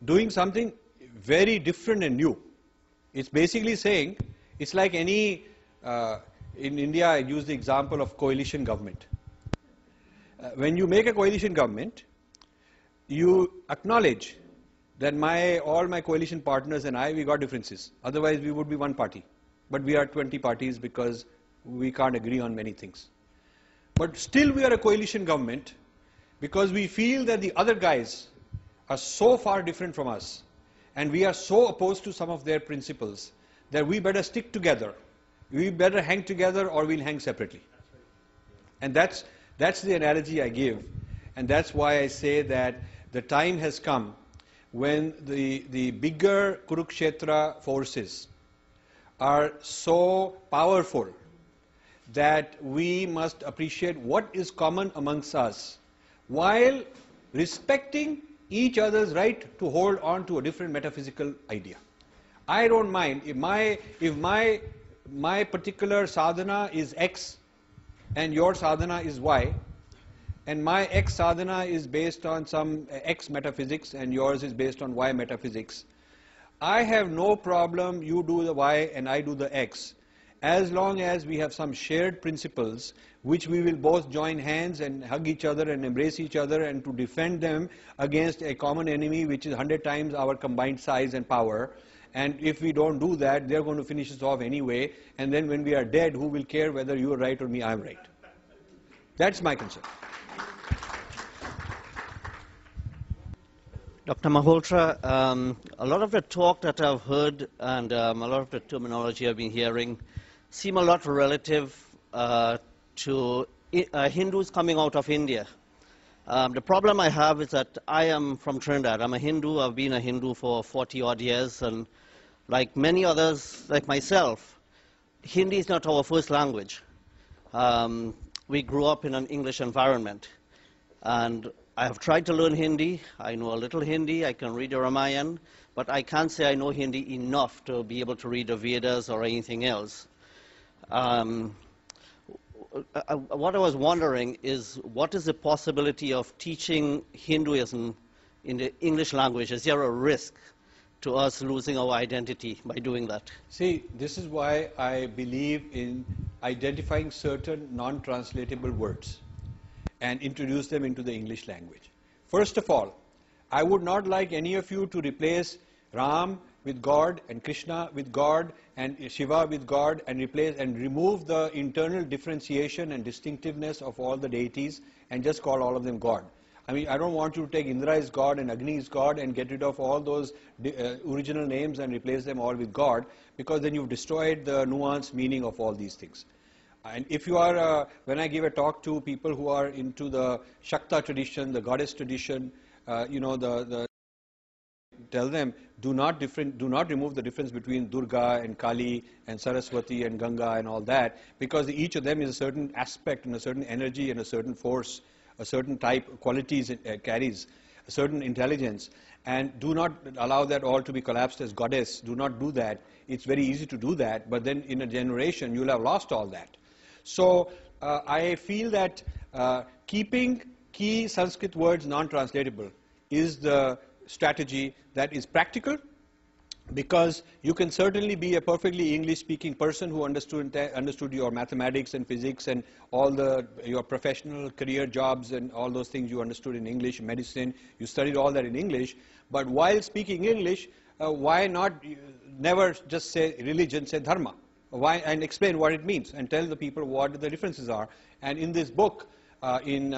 doing something very different and new. It's basically saying, it's like any, in India I use the example of coalition government. When you make a coalition government, you acknowledge that all my coalition partners and we got differences. Otherwise we would be one party. But we are 20 parties because we can't agree on many things. But still we are a coalition government because we feel that the other guys are so far different from us and we are so opposed to some of their principles that we better stick together. We better hang together or we'll hang separately. And that's the analogy I give. And that's why I say that the time has come when the bigger Kurukshetra forces are so powerful that we must appreciate what is common amongst us while respecting each other's right to hold on to a different metaphysical idea. I don't mind if my particular sadhana is X and your sadhana is Y, and my X sadhana is based on some X metaphysics and yours is based on Y metaphysics. I have no problem, you do the Y and I do the X, as long as we have some shared principles which we will both join hands and hug each other and embrace each other and to defend them against a common enemy which is 100 times our combined size and power. And if we don't do that, they're going to finish us off anyway, and then when we are dead, who will care whether you are right or me, I'm right? That's my concern. Dr. Malhotra, a lot of the talk that I've heard and a lot of the terminology I've been hearing seem a lot relative to Hindus coming out of India. The problem I have is that I am from Trinidad. I'm a Hindu. I've been a Hindu for 40-odd years. And like many others, like myself, Hindi is not our first language. We grew up in an English environment. And I have tried to learn Hindi. I know a little Hindi. I can read the Ramayana. But I can't say I know Hindi enough to be able to read the Vedas or anything else. What I was wondering is, what is the possibility of teaching Hinduism in the English language? Is there a risk to us losing our identity by doing that? See, this is why I believe in identifying certain non-translatable words and introduce them into the English language. First of all, I would not like any of you to replace Ram with God and Krishna with God and Shiva with God and replace and remove the internal differentiation and distinctiveness of all the deities and just call all of them God. I mean, I don't want you to take Indra is God and Agni is God and get rid of all those original names and replace them all with God, because then you've destroyed the nuanced meaning of all these things. And if you are, when I give a talk to people who are into the Shakta tradition, the goddess tradition, tell them, do not remove the difference between Durga and Kali and Saraswati and Ganga and all that, because each of them is a certain aspect and a certain energy and a certain force, a certain type, qualities it carries, a certain intelligence. And do not allow that all to be collapsed as goddess. Do not do that. It's very easy to do that, but then in a generation you'll have lost all that. So I feel that keeping key Sanskrit words non-translatable is the strategy that is practical, because you can certainly be a perfectly English-speaking person who understood your mathematics and physics and all your professional career jobs and all those things you understood in English, medicine, you studied all that in English, but while speaking English, why not never just say religion, say Dharma? Why, and explain what it means and tell the people what the differences are. And in this book, in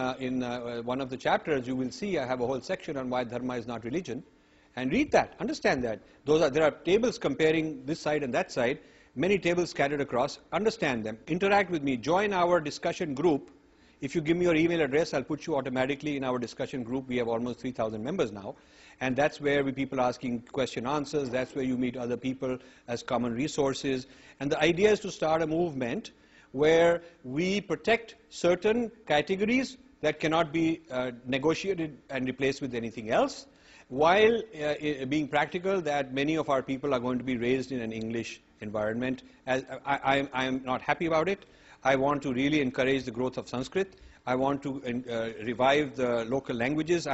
one of the chapters, you will see I have a whole section on why Dharma is not religion. And read that, understand that. There are tables comparing this side and that side, many tables scattered across. Understand them, interact with me, join our discussion group. If you give me your email address, I'll put you automatically in our discussion group. We have almost 3,000 members now. And that's where people are asking question answers. That's where you meet other people as common resources. And the idea is to start a movement where we protect certain categories that cannot be negotiated and replaced with anything else, while being practical that many of our people are going to be raised in an English environment. I am not happy about it. I want to really encourage the growth of Sanskrit. I want to revive the local languages.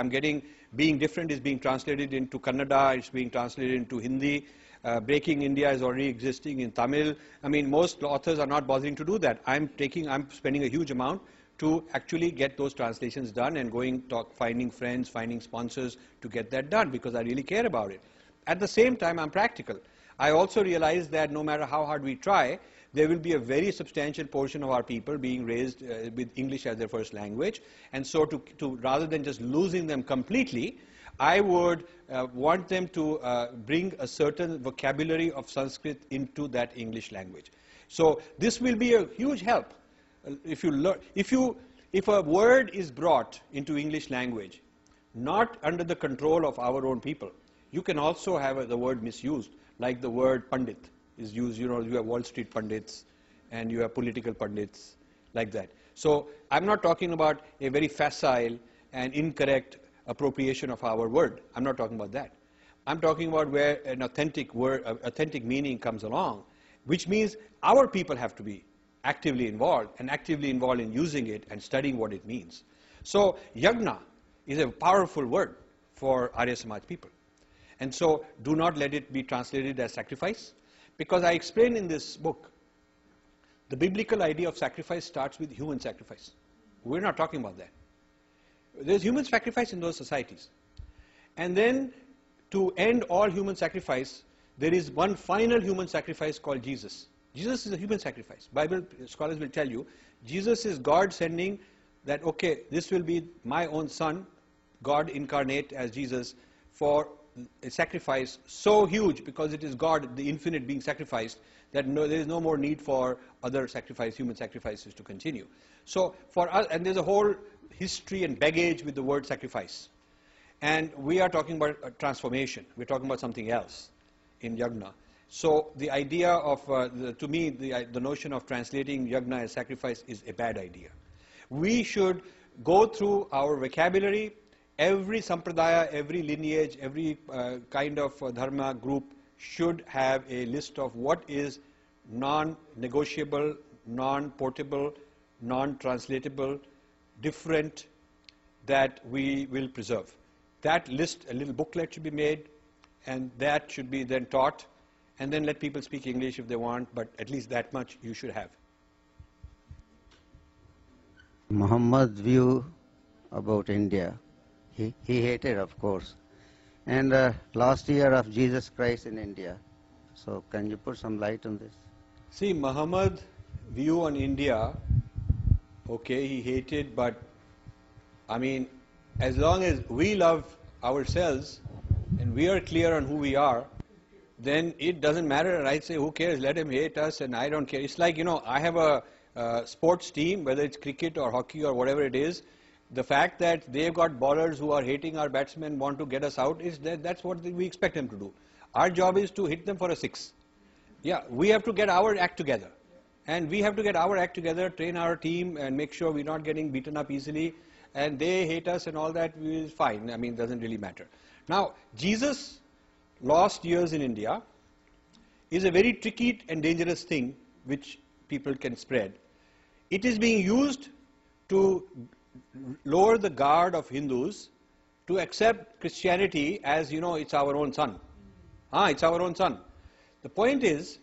Being Different is being translated into Kannada, it's being translated into Hindi. Breaking India is already existing in Tamil. I mean, most authors are not bothering to do that. I'm spending a huge amount to actually get those translations done and finding friends, finding sponsors to get that done, because I really care about it. At the same time, I'm practical. I also realize that no matter how hard we try, there will be a very substantial portion of our people being raised with English as their first language. And so rather than just losing them completely, I would want them to bring a certain vocabulary of Sanskrit into that English language. So this will be a huge help. If a word is brought into English language, not under the control of our own people, you can also have the word misused, like the word Pandit is used. You have Wall Street Pandits and you have political Pandits, like that. So I'm not talking about a very facile and incorrect appropriation of our word. I'm not talking about that. I'm talking about where an authentic word, authentic meaning comes along, which means our people have to be actively involved in using it and studying what it means. So yagna is a powerful word for Arya Samaj people. And so do not let it be translated as sacrifice, because I explain in this book, the biblical idea of sacrifice starts with human sacrifice. We're not talking about that. There's human sacrifice in those societies. And then to end all human sacrifice, there is one final human sacrifice called Jesus. Jesus is a human sacrifice. Bible scholars will tell you, Jesus is God sending that, okay, this will be my own son, God incarnate as Jesus, for a sacrifice so huge, because it is God, the infinite, being sacrificed, that there is no more need for other human sacrifices to continue. So for us, and there's a whole history and baggage with the word sacrifice. And we are talking about a transformation. We're talking about something else in yagna. So the idea of, to me, the notion of translating yagna as sacrifice is a bad idea. We should go through our vocabulary. Every sampradaya, every lineage, every kind of dharma group should have a list of what is non-negotiable, non-portable, non-translatable, different, that we will preserve. That list, a little booklet should be made, and that should be then taught, and then let people speak English if they want, but at least that much you should have. Muhammad's view about India, he hated, of course. And last year of Jesus Christ in India. So can you put some light on this? See, Muhammad's view on India, okay, he hated, but I mean, as long as we love ourselves and we are clear on who we are, then it doesn't matter. I say, who cares? Let him hate us, and I don't care. It's like, I have a sports team, whether it's cricket or hockey or whatever it is. The fact that they've got bowlers who are hating our batsmen, want to get us out, that's what we expect them to do. Our job is to hit them for a six. Yeah, we have to get our act together. And we have to get our act together, train our team, and make sure we're not getting beaten up easily. And they hate us and all that is fine. I mean, it doesn't really matter. Now, Jesus' lost years in India is a very tricky and dangerous thing which people can spread. It is being used to lower the guard of Hindus to accept Christianity as, it's our own son. It's our own son. The point is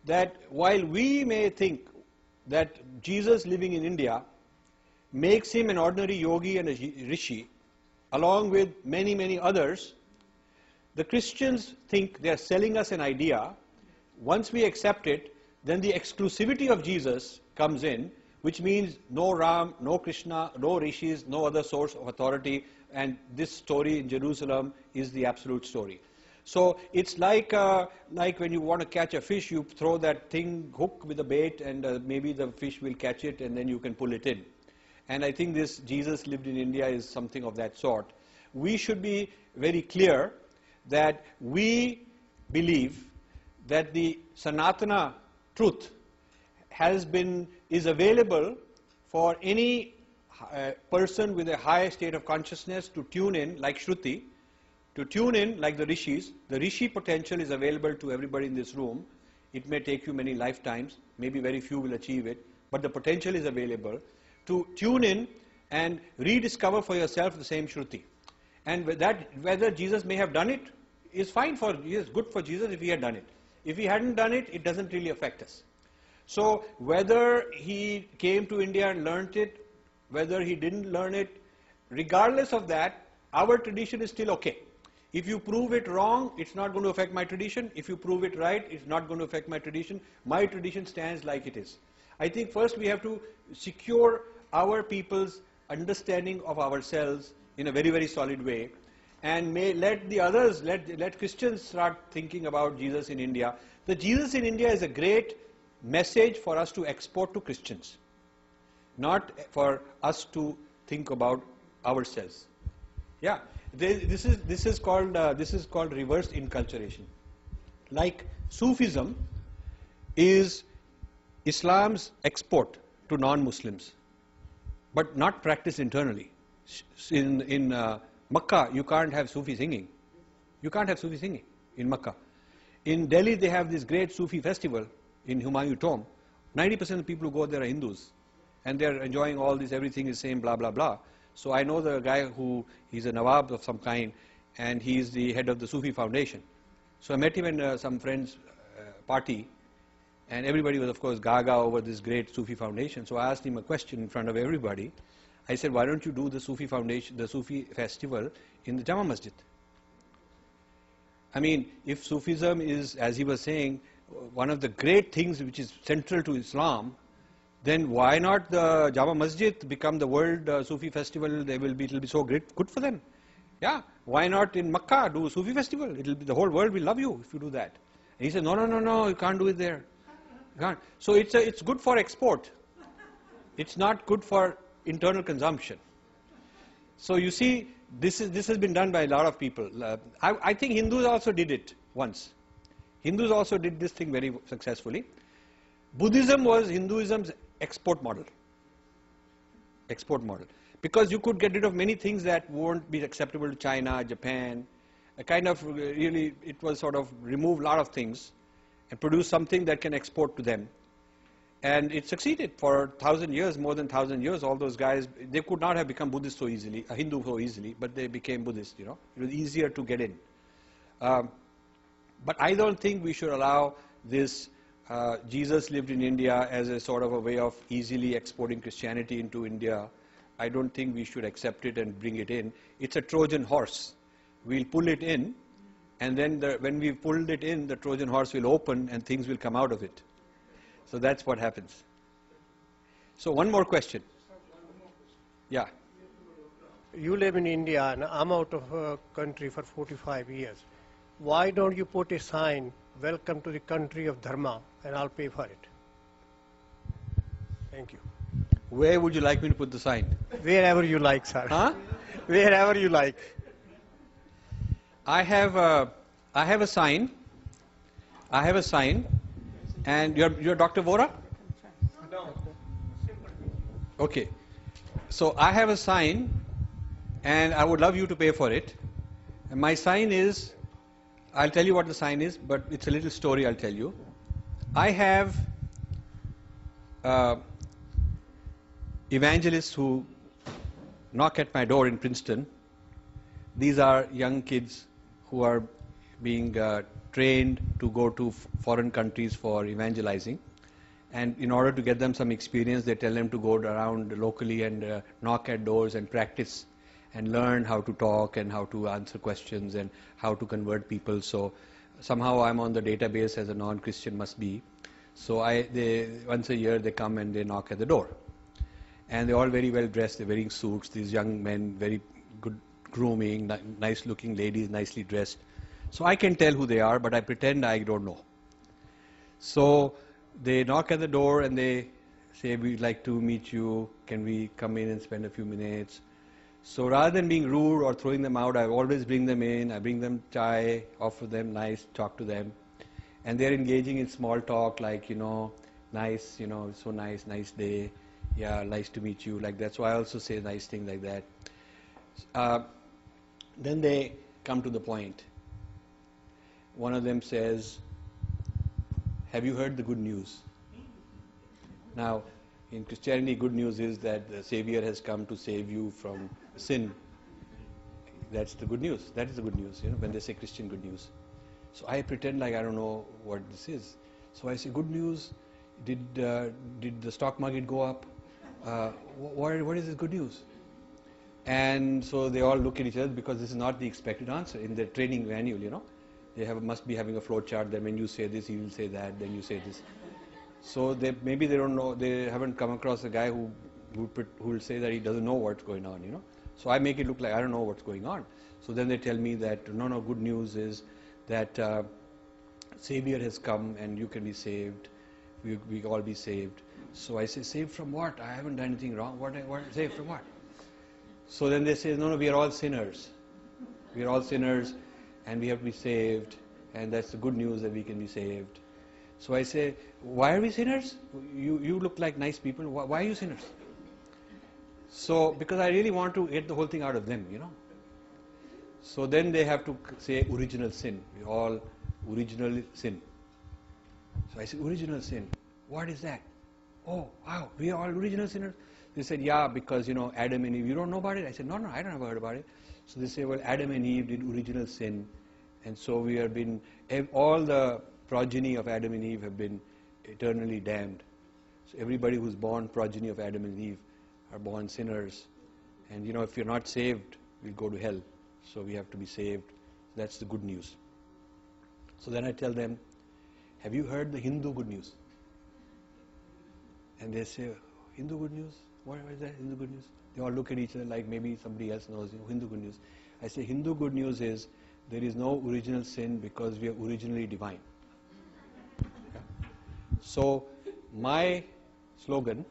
that while we may think that Jesus living in India makes him an ordinary yogi and a rishi, along with many, many others, the Christians think they are selling us an idea. Once we accept it, then the exclusivity of Jesus comes in, which means no Ram, no Krishna, no rishis, no other source of authority, and this story in Jerusalem is the absolute story. So it's like when you want to catch a fish, you throw that thing, hook with a bait, and maybe the fish will catch it, and then you can pull it in. And I think this Jesus lived in India is something of that sort. We should be very clear that we believe that the Sanatana truth is available for any person with a high state of consciousness to tune in, like Shruti, to tune in like the rishis. The rishi potential is available to everybody in this room. It may take you many lifetimes, maybe very few will achieve it, but the potential is available to tune in and rediscover for yourself the same Shruti. And whether Jesus may have done it is fine is good for Jesus if he had done it. If he hadn't done it, it doesn't really affect us. So whether he came to India and learnt it, whether he didn't learn it, regardless of that, our tradition is still okay. If you prove it wrong, it's not going to affect my tradition. If you prove it right, it's not going to affect my tradition. My tradition stands like it is. I think first we have to secure our people's understanding of ourselves in a very, very solid way, and may let the others, let Christians start thinking about Jesus in India. The Jesus in India is a great message for us to export to Christians, not for us to think about ourselves. Yeah, this is called reverse inculturation. Like Sufism is Islam's export to non-Muslims, but not practiced internally. In Makkah, you can't have Sufi singing. You can't have Sufi singing in Makkah. In Delhi, they have this great Sufi festival in Humayun Tomb. 90% of the people who go there are Hindus, and they're enjoying all this, everything is same, blah, blah, blah. So I know the guy he's a Nawab of some kind, and he's the head of the Sufi Foundation. So I met him in some friend's party, and everybody was, of course, gaga over this great Sufi Foundation. So I asked him a question in front of everybody. I said, why don't you do the Sufi Foundation, the Sufi festival in the Jama Masjid? I mean, if Sufism is, as he was saying, one of the great things which is central to Islam, then why not the Jama Masjid become the world Sufi festival? It will be so great, good for them. Yeah, why not in Makkah do a Sufi festival? The whole world will love you if you do that. And he said, no, you can't do it there. You can't. So it's good for export. It's not good for internal consumption. So you see, this has been done by a lot of people. I think Hindus also did it once. Hindus also did this thing very successfully. Buddhism was Hinduism's export model. Export model. Because you could get rid of many things that won't be acceptable to China, Japan. A kind of really, it was sort of remove a lot of things and produce something that can export to them. And it succeeded for 1,000 years, more than 1,000 years. All those guys, they could not have become Buddhist so easily, a Hindu so easily, but they became Buddhist, you know. It was easier to get in. But I don't think we should allow this Jesus lived in India as a sort of a way of easily exporting Christianity into India. I don't think we should accept it and bring it in. It's a Trojan horse. We'll pull it in, and then when we've pulled it in, the Trojan horse will open and things will come out of it. So that's what happens. So one more question. Yeah. You live in India and I'm out of country for 45 years. Why don't you put a sign, welcome to the country of Dharma, and I'll pay for it? Thank you. Where would you like me to put the sign? Wherever you like, sir. Huh? Wherever you like. I have a sign. I have a sign. And you're Dr. Vora? No. Okay. So I have a sign, and I would love you to pay for it. And my sign is, I'll tell you what the sign is, but it's a little story I'll tell you. I have evangelists who knock at my door in Princeton. These are young kids who are being trained to go to foreign countries for evangelizing. And in order to get them some experience, they tell them to go around locally and knock at doors and practice and learn how to talk and how to answer questions and how to convert people. So somehow I'm on the database as a non-Christian must be. So once a year they come and they knock at the door. And they're all very well dressed, they're wearing suits, these young men, very good grooming, nice looking ladies, nicely dressed. So I can tell who they are, but I pretend I don't know. So they knock at the door and they say, we'd like to meet you, can we come in and spend a few minutes? So rather than being rude or throwing them out, I always bring them in, I bring them chai, offer them nice, talk to them. And they're engaging in small talk like, nice, so nice day, yeah, nice to meet you, like that. So I also say nice things like that. Then they come to the point. One of them says, have you heard the good news? Now, in Christianity, good news is that the Savior has come to save you from sin. That's the good news. That is the good news, when they say Christian good news. So I pretend like I don't know what this is. So I say, good news, did the stock market go up? What is this good news? And so they all look at each other because this is not the expected answer in their training manual, They must be having a flow chart that when you say this, you will say that, then you say this. So maybe they don't know, they haven't come across a guy who will say that he doesn't know what's going on, So I make it look like I don't know what's going on. So then they tell me that, no, good news is that Savior has come and you can be saved. We all be saved. So I say, saved from what? I haven't done anything wrong. What saved from what? So then they say, no, we are all sinners. We are all sinners and we have to be saved. And that's the good news that we can be saved. So I say, why are we sinners? You look like nice people. Why are you sinners? So, because I really want to get the whole thing out of them, So then they have to say original sin. We all original sin. So I say, original sin. What is that? Oh, wow, we are all original sinners. They said, yeah, because, Adam and Eve, you don't know about it? I said, no, I don't have heard about it. So they say, well, Adam and Eve did original sin. And so we have been, all the progeny of Adam and Eve have been eternally damned. So everybody who's born progeny of Adam and Eve are born sinners. And, if you're not saved, we'll go to hell. So we have to be saved. That's the good news. So then I tell them, have you heard the Hindu good news? And they say, Hindu good news? What is that, Hindu good news? They all look at each other like maybe somebody else knows, Hindu good news. I say, Hindu good news is there is no original sin because we are originally divine. Yeah? So my slogan,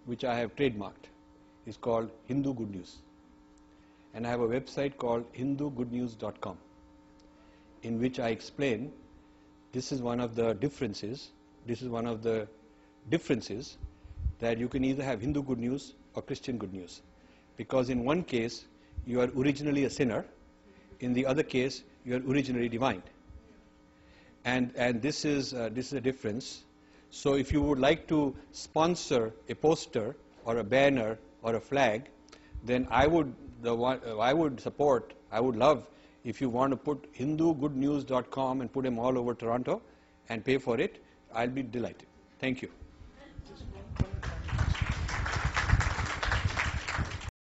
which I have trademarked, is called Hindu Good News. And I have a website called hindugoodnews.com, in which I explain this is one of the differences that you can either have Hindu good news or Christian good news. Because in one case, you are originally a sinner. In the other case, you are originally divine. And this is a difference. So if you would like to sponsor a poster or a banner or a flag, then I would love if you want to put hindugoodnews.com and put them all over Toronto and pay for it. I'll be delighted. Thank you.